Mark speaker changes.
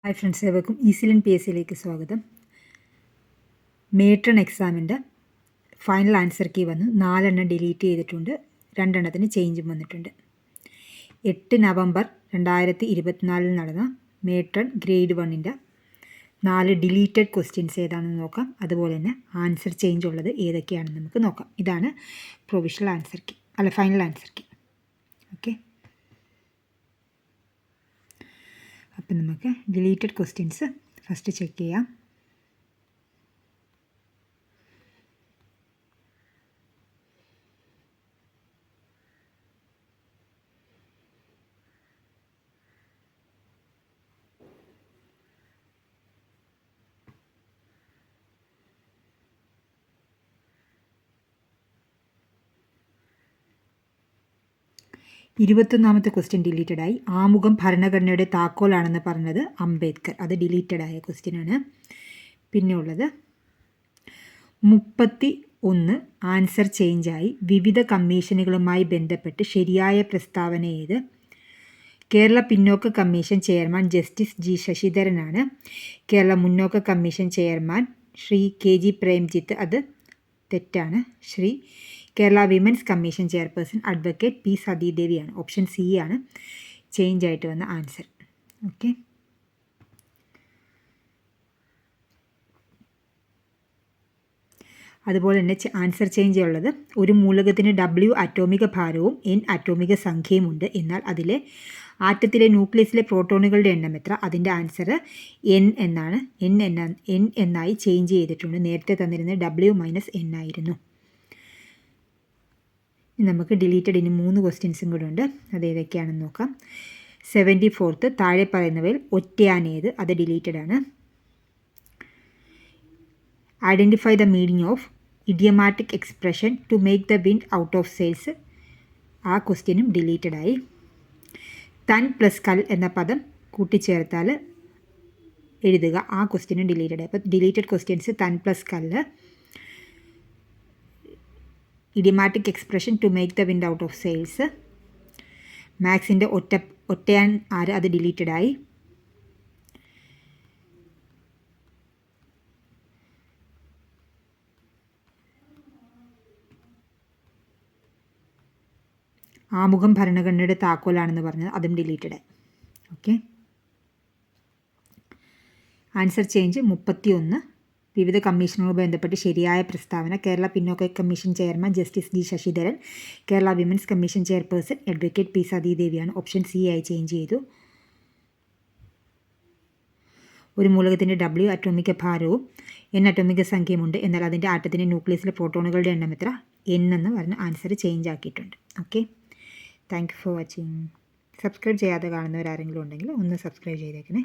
Speaker 1: Hi friends, ഏവർക്കും ഈസിലൻ P S സിയിലേക്ക് സ്വാഗതം. മേട്രൺ എക്സാമിൻ്റെ ഫൈനൽ ആൻസർ കീ വന്നു. 4 ഡിലീറ്റ് ചെയ്തിട്ടുണ്ട്, 2 ചേഞ്ചും വന്നിട്ടുണ്ട്. 8 നവംബർ 2024 നടന്ന മേട്രൺ ഗ്രേഡ് 1 4 ഡിലീറ്റഡ് ക്വസ്റ്റ്യൻസ് ഏതാണെന്ന് നോക്കാം. അതുപോലെ തന്നെ ആൻസർ ചേഞ്ച് ഉള്ളത് ഏതൊക്കെയാണെന്ന് നമുക്ക് നോക്കാം. ഇതാണ് provisional answer key, final answer key. Okay, അപ്പം നമുക്ക് ഡിലീറ്റഡ് ക്വസ്റ്റ്യൻസ് ഫസ്റ്റ് ചെക്ക് ചെയ്യാം. ഇരുപത്തൊന്നാമത്തെ ക്വസ്റ്റ്യൻ ഡിലീറ്റഡായി. ആമുഖം ഭരണഘടനയുടെ താക്കോലാണെന്ന് പറഞ്ഞത് അംബേദ്കർ, അത് ഡിലീറ്റഡായ ക്വസ്റ്റ്യനാണ്. പിന്നെ ഉള്ളത് 31 ആൻസർ ചേഞ്ചായി. വിവിധ കമ്മീഷനുകളുമായി ബന്ധപ്പെട്ട് ശരിയായ പ്രസ്താവന ഏത്? കേരള പിന്നോക്ക കമ്മീഷൻ ചെയർമാൻ ജസ്റ്റിസ് ജി ശശിധരനാണ്. കേരള മുന്നോക്ക commission chairman Shri KG Premjith, അത് തെറ്റാണ്. Kerala women's commission chairperson advocate P സതീദേവിയാണ്. ഓപ്ഷൻ സി ആണ് ചേഞ്ച് ആയിട്ട് വന്ന ആൻസർ. ഓക്കെ, അതുപോലെ തന്നെ ആൻസർ ചേഞ്ച് ഉള്ളത് ഒരു മൂലകത്തിന് W അറ്റോമിക ഭാരവും N അറ്റോമിക സംഖ്യയുമുണ്ട്. എന്നാൽ അതിലെ ആറ്റത്തിലെ ന്യൂക്ലിയസിലെ പ്രോട്ടോണുകളുടെ എണ്ണം എത്ര? അതിൻ്റെ ആൻസർ N എന്നാണ്. N എന്നായി ചേഞ്ച് ചെയ്തിട്ടുണ്ട്. നേരത്തെ തന്നിരുന്നത് W - N ആയിരുന്നു. നമുക്ക് ഡിലീറ്റഡ് ഇനി 3 ക്വസ്റ്റ്യൻസും കൂടെ ഉണ്ട്. അത് ഏതൊക്കെയാണെന്ന് നോക്കാം. 74th താഴെ പറയുന്നവയിൽ ഒറ്റയാനേത്? അത് ഡിലീറ്റഡ് ആണ്. Identify the meaning of idiomatic expression to make the wind out of sails, ആ ക്വസ്റ്റ്യനും ഡിലീറ്റഡായി. തൻ പ്ലസ് കൽ എന്ന പദം കൂട്ടിച്ചേർത്താൽ എഴുതുക, ആ ക്വസ്റ്റ്യനും ഡിലീറ്റഡായി. അപ്പോൾ ഡിലീറ്റഡ് ക്വസ്റ്റ്യൻസ് തൻ പ്ലസ് കല്ല്, idiomatic expression to make the wind out of sails, മാത്സിൻ്റെ ഒറ്റയാൻ ആര്? അത് ഡിലീറ്റഡായി. ആമുഖം ഭരണഘടനയുടെ താക്കോലാണെന്ന് പറഞ്ഞത്, അതും ഡിലീറ്റഡായി. ഓക്കെ, ആൻസർ ചേഞ്ച് 31 വിവിധ കമ്മീഷനുമായി ബന്ധപ്പെട്ട് ശരിയായ പ്രസ്താവന. കേരള പിന്നോക്ക commission chairman justice G Sasidharan. Kerala women's commission chairperson advocate P സതീദേവിയാണ്. ഓപ്ഷൻ സി ആയി ചേഞ്ച് ചെയ്തു. ഒരു മൂലകത്തിൻ്റെ W അറ്റോമിക ഭാരവും N അറ്റോമിക സംഖ്യയുമുണ്ട്. എന്നാൽ അതിൻ്റെ ആറ്റത്തിൻ്റെ ന്യൂക്ലിയസിലെ പ്രോട്ടോണുകളുടെ എണ്ണം എത്ര? N എന്ന് പറഞ്ഞ് ആൻസർ ചേഞ്ച് ആക്കിയിട്ടുണ്ട്. Okay, thank you for watching. Subscribe ചെയ്യാതെ കാണുന്നവരാരെങ്കിലും ഉണ്ടെങ്കിൽ ഒന്ന് സബ്സ്ക്രൈബ് ചെയ്തേക്കണേ.